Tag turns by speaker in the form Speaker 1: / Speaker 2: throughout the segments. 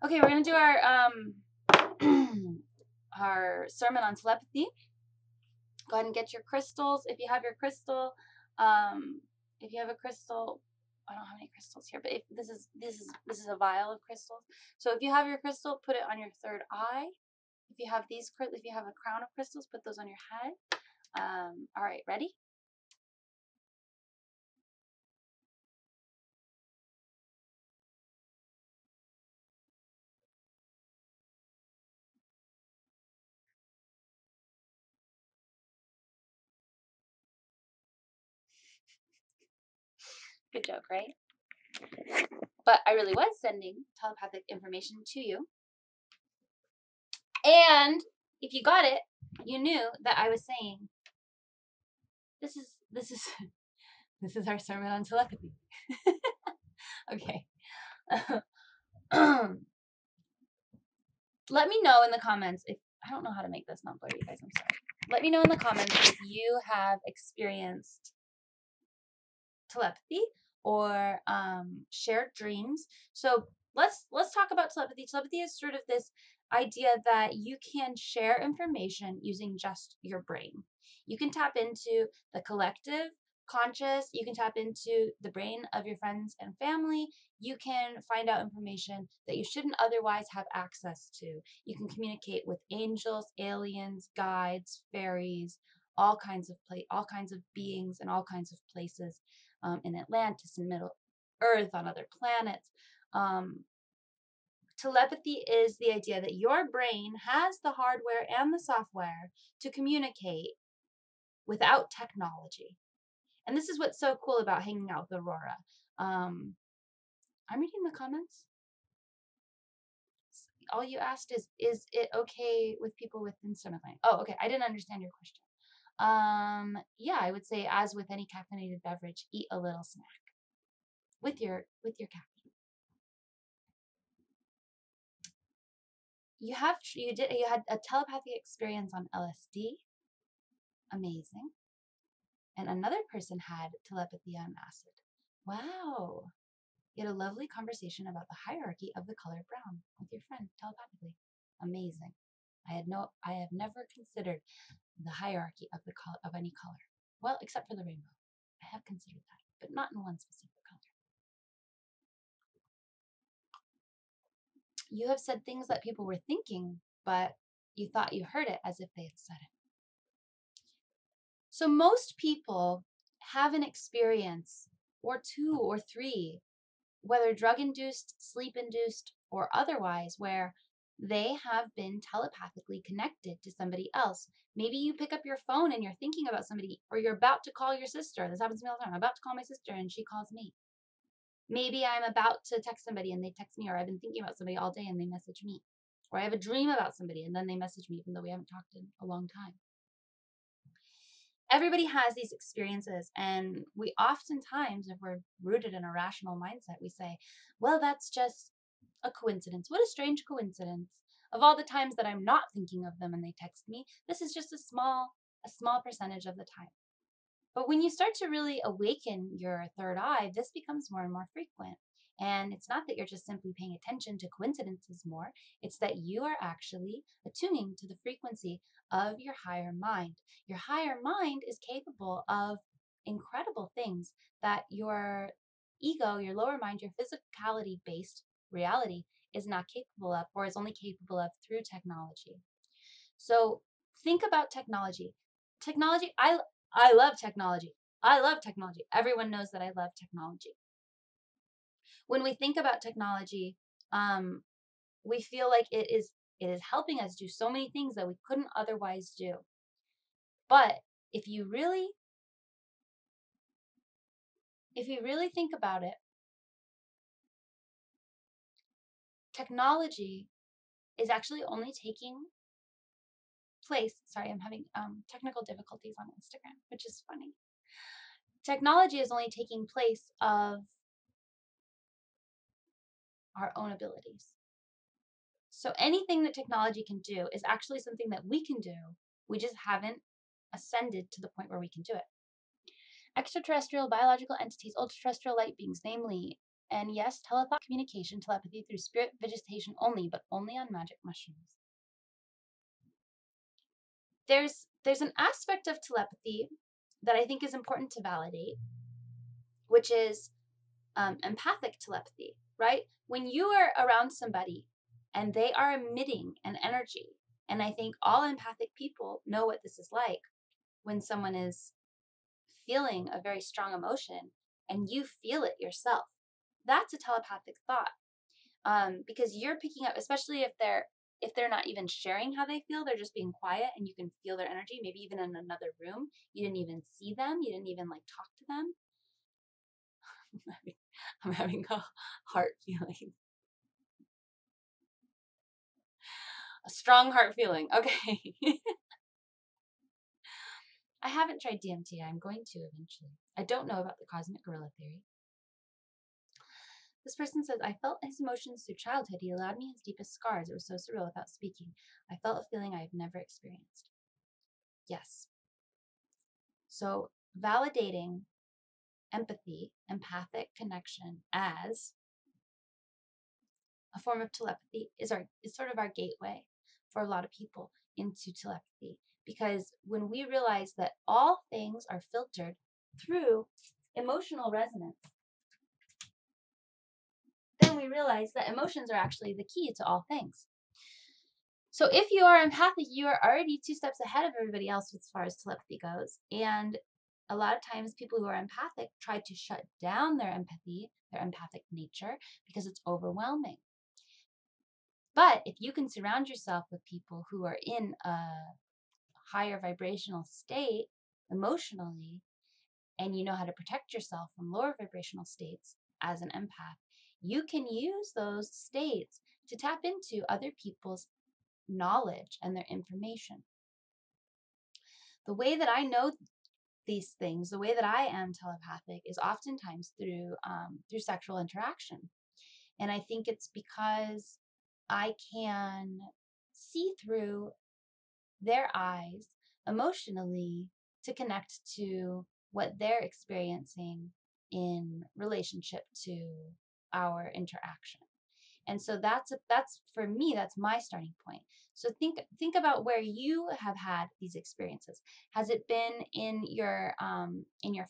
Speaker 1: Okay, we're gonna do our our sermon on telepathy. Go ahead and get your crystals. If you have your crystal, if you have a crystal, I don't have any crystals here, but if this is a vial of crystals. So if you have your crystal, put it on your third eye. If you have a crown of crystals, put those on your head. All right, ready? Good joke, right? But I really was sending telepathic information to you. And if you got it, you knew that I was saying, this is this is our sermon on telepathy. Okay. Let me know in the comments if I don't know how to make this not blurry, you guys. I'm sorry. Let me know in the comments if you have experienced telepathy or shared dreams. So let's talk about telepathy. Telepathy is sort of this idea that you can share information using just your brain. You can tap into the collective conscious, you can tap into the brain of your friends and family. You can find out information that you shouldn't otherwise have access to. You can communicate with angels, aliens, guides, fairies, all kinds of beings and all kinds of places, in Atlantis and Middle Earth, on other planets. Telepathy is the idea that your brain has the hardware and the software to communicate without technology. And this is what's so cool about hanging out with Aurora. I'm reading the comments. All you asked is it okay with people with stomach pain? Oh, okay. I didn't understand your question. Yeah, I would say, as with any caffeinated beverage, eat a little snack with your caffeine. You had a telepathic experience on LSD. Amazing. And another person had telepathy on acid. Wow. You had a lovely conversation about the hierarchy of the color brown with your friend telepathically. Amazing. I have never considered the hierarchy of any color. Well, except for the rainbow. I have considered that, but not in one specific color. You have said things that people were thinking, but you thought you heard it as if they had said it. So most people have an experience, or two or three, whether drug-induced, sleep-induced, or otherwise, where they have been telepathically connected to somebody else. Maybe you pick up your phone and you're thinking about somebody, or you're about to call your sister. This happens to me all the time. I'm about to call my sister and she calls me. Maybe I'm about to text somebody and they text me, or I've been thinking about somebody all day and they message me. Or I have a dream about somebody and then they message me, even though we haven't talked in a long time. Everybody has these experiences, and we oftentimes, if we're rooted in a rational mindset, we say, well, that's just a coincidence. What a strange coincidence. Of all the times that I'm not thinking of them and they text me, this is just a small percentage of the time. But when you start to really awaken your third eye, this becomes more and more frequent. And it's not that you're just simply paying attention to coincidences more, it's that you are actually attuning to the frequency of your higher mind. Your higher mind is capable of incredible things that your ego, your lower mind, your physicality based reality is not capable of, or is only capable of through technology. So think about technology. Technology, I love technology. I love technology. Everyone knows that I love technology. When we think about technology, we feel like it is helping us do so many things that we couldn't otherwise do. But if you really think about it, technology is actually only taking place. Sorry, I'm having technical difficulties on Instagram, which is funny. Technology is only taking place of our own abilities. So anything that technology can do is actually something that we can do. We just haven't ascended to the point where we can do it. Extraterrestrial biological entities, ultra-terrestrial light beings, namely And yes, telepathic communication, telepathy through spirit visitation only, but only on magic mushrooms. There's an aspect of telepathy that I think is important to validate, which is empathic telepathy, right? When you are around somebody and they are emitting an energy, and I think all empathic people know what this is like when someone is feeling a very strong emotion and you feel it yourself. That's a telepathic thought, because you're picking up, especially if they're not even sharing how they feel, they're just being quiet and you can feel their energy, maybe even in another room. You didn't even see them. You didn't even like talk to them. I'm having a heart feeling. A strong heart feeling. Okay. I haven't tried DMT. I'm going to eventually. I don't know about the cosmic gorilla theory. This person says, I felt his emotions through childhood. He allowed me his deepest scars. It was so surreal without speaking. I felt a feeling I have never experienced. Yes. So validating empathy, empathic connection as a form of telepathy is sort of our gateway for a lot of people into telepathy. Because when we realize that all things are filtered through emotional resonance, then we realize that emotions are actually the key to all things. So if you are empathic, you are already 2 steps ahead of everybody else as far as telepathy goes. And a lot of times people who are empathic try to shut down their empathy, their empathic nature, because it's overwhelming. But if you can surround yourself with people who are in a higher vibrational state emotionally, and you know how to protect yourself from lower vibrational states as an empath, you can use those states to tap into other people's knowledge and their information. The way that I know these things, the way that I am telepathic, is oftentimes through sexual interaction. And I think it's because I can see through their eyes emotionally to connect to what they're experiencing in relationship to our interaction. And so that's for me, that's my starting point. So think about where you have had these experiences. Has it been in your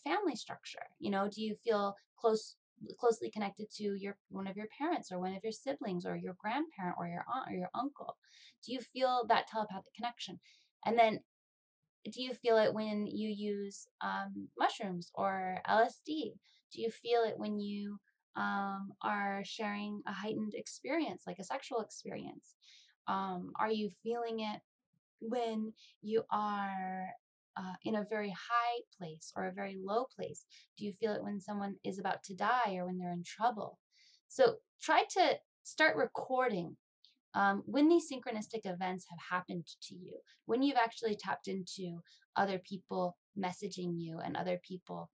Speaker 1: family structure? You know, do you feel closely connected to one of your parents or one of your siblings or your grandparent or your aunt or your uncle? Do you feel that telepathic connection? And then do you feel it when you use mushrooms or LSD? Do you feel it when you are sharing a heightened experience, like a sexual experience? Are you feeling it when you are in a very high place or a very low place? Do you feel it when someone is about to die or when they're in trouble? So try to start recording when these synchronistic events have happened to you, when you've actually tapped into other people messaging you and other people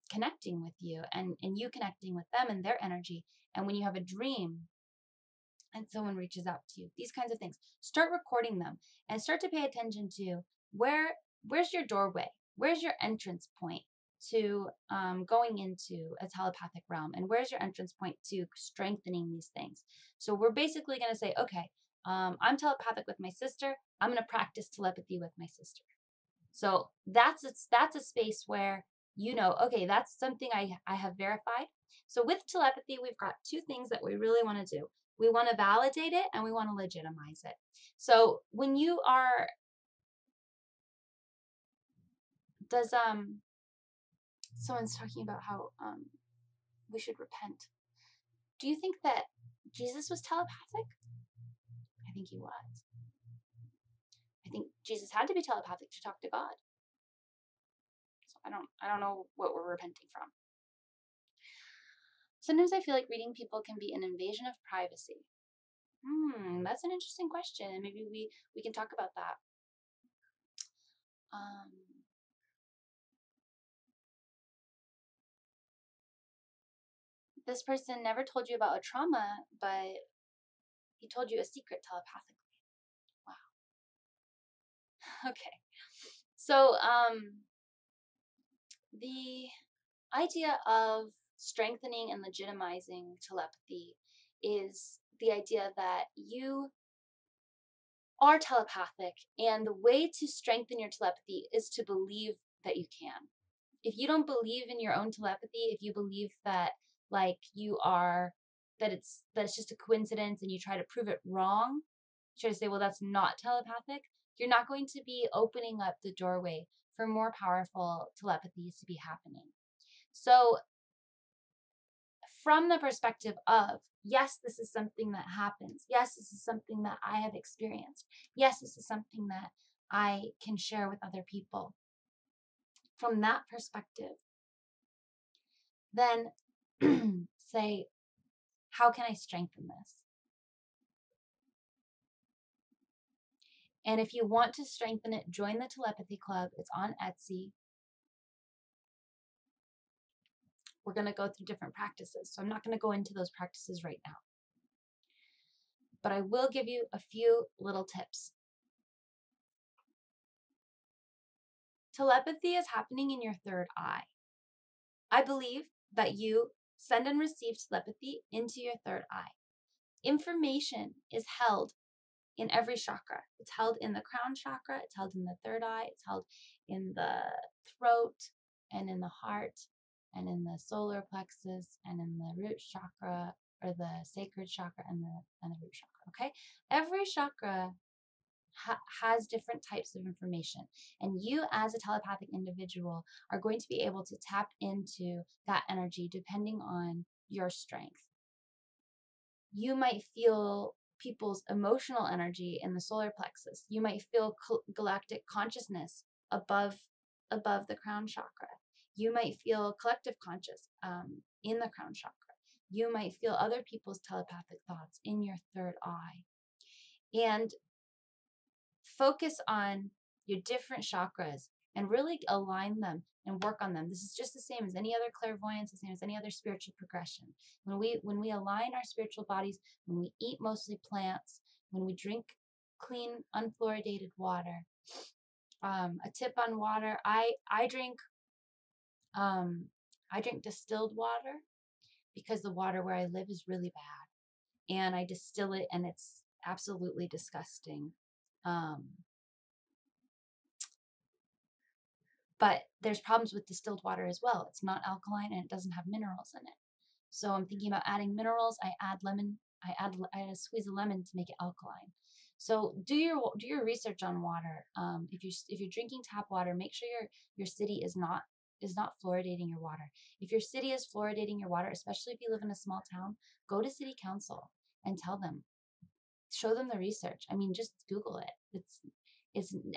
Speaker 1: connecting with you and you connecting with them and their energy, and when you have a dream and someone reaches out to you, these kinds of things, start recording them and start to pay attention to where's your doorway, where's your entrance point to going into a telepathic realm, and where's your entrance point to strengthening these things. So we're basically going to say, okay, I'm telepathic with my sister, I'm going to practice telepathy with my sister. So that's a space where okay, that's something I have verified. So with telepathy, we've got 2 things that we really want to do. We want to validate it and we want to legitimize it. So when you are, someone's talking about how we should repent. Do you think that Jesus was telepathic? I think he was. I think Jesus had to be telepathic to talk to God. So I don't know what we're repenting from. Sometimes I feel like reading people can be an invasion of privacy. That's an interesting question, and maybe we can talk about that. This person never told you about a trauma, but he told you a secret telepathically. Wow. Okay. So the idea of strengthening and legitimizing telepathy is the idea that you are telepathic, and the way to strengthen your telepathy is to believe that you can. If you don't believe in your own telepathy, if you believe that like you are that it's just a coincidence and you try to prove it wrong, try to say, well, that's not telepathic, you're not going to be opening up the doorway for more powerful telepathies to be happening. So from the perspective of, yes, this is something that happens. Yes, this is something that I have experienced. Yes, this is something that I can share with other people. From that perspective, then say, how can I strengthen this? And if you want to strengthen it, join the Telepathy Club. It's on Etsy. We're going to go through different practices. So I'm not going to go into those practices right now. But I will give you a few little tips. Telepathy is happening in your third eye. I believe that you send and receive telepathy into your third eye. Information is held in every chakra. It's held in the crown chakra, it's held in the third eye, it's held in the throat and in the heart and in the solar plexus and in the root chakra, or the sacred chakra and the root chakra, okay? Every chakra has different types of information, and you as a telepathic individual are going to be able to tap into that energy depending on your strength. You might feel people's emotional energy in the solar plexus. You might feel galactic consciousness above the crown chakra. You might feel collective conscious in the crown chakra. You might feel other people's telepathic thoughts in your third eye. And focus on your different chakras and really align them and work on them. This is just the same as any other clairvoyance, the same as any other spiritual progression. When we align our spiritual bodies, when we eat mostly plants, when we drink clean, unfluoridated water. A tip on water: I drink distilled water because the water where I live is really bad, and I distill it, and it's absolutely disgusting. But there's problems with distilled water as well. It's not alkaline and it doesn't have minerals in it. So I'm thinking about adding minerals. I add lemon. I add a squeeze of lemon to make it alkaline. So do your research on water. If you're drinking tap water, make sure your city is not fluoridating your water. If your city is fluoridating your water, especially if you live in a small town, go to city council and tell them. Show them the research. I mean, just Google it.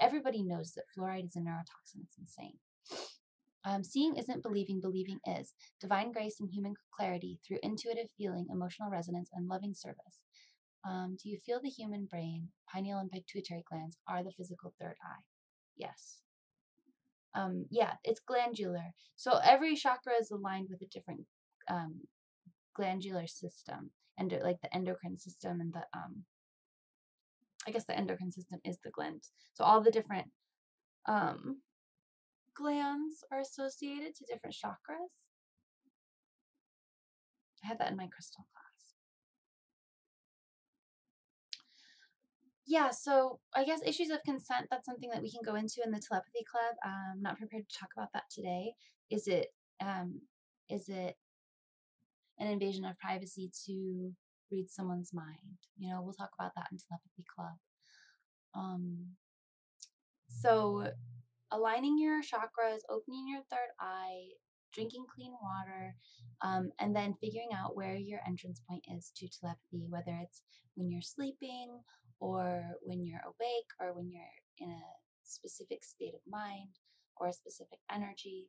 Speaker 1: Everybody knows that fluoride is a neurotoxin. It's insane. Seeing isn't believing, believing is. Divine grace and human clarity through intuitive feeling, emotional resonance, and loving service. Do you feel the human brain, pineal and pituitary glands are the physical third eye? Yes. Yeah, it's glandular. So every chakra is aligned with a different glandular system, and like the endocrine system and the I guess the endocrine system is the glands. So all the different glands are associated to different chakras. I had that in my crystal class. Yeah, so I guess issues of consent, that's something that we can go into in the Telepathy Club. I'm not prepared to talk about that today. Is it an invasion of privacy to read someone's mind? We'll talk about that in Telepathy Club. So aligning your chakras, opening your third eye, drinking clean water, and then figuring out where your entrance point is to telepathy, whether it's when you're sleeping or when you're awake or when you're in a specific state of mind or a specific energy.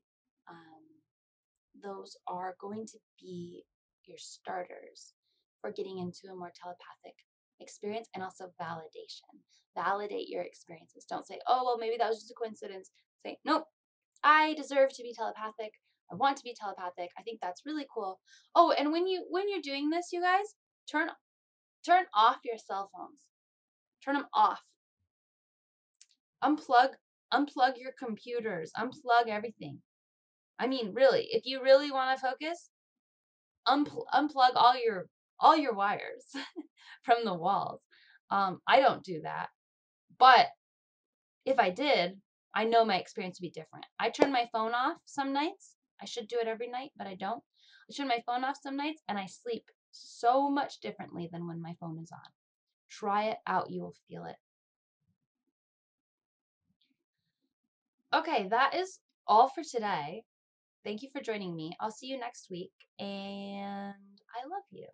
Speaker 1: Those are going to be your starters for getting into a more telepathic experience, and also validation. Validate your experiences. Don't say, oh, well, maybe that was just a coincidence. Say, nope, I deserve to be telepathic. I want to be telepathic. I think that's really cool. Oh, and when you're doing this, you guys, turn off your cell phones. Turn them off. Unplug your computers. Unplug everything. I mean, really, if you really want to focus, unplug all your wires from the walls. I don't do that, but if I did, I know my experience would be different. I turn my phone off some nights. I should do it every night, but I don't. I turn my phone off some nights and I sleep so much differently than when my phone is on. Try it out, you will feel it. Okay, that is all for today. Thank you for joining me. I'll see you next week, and I love you.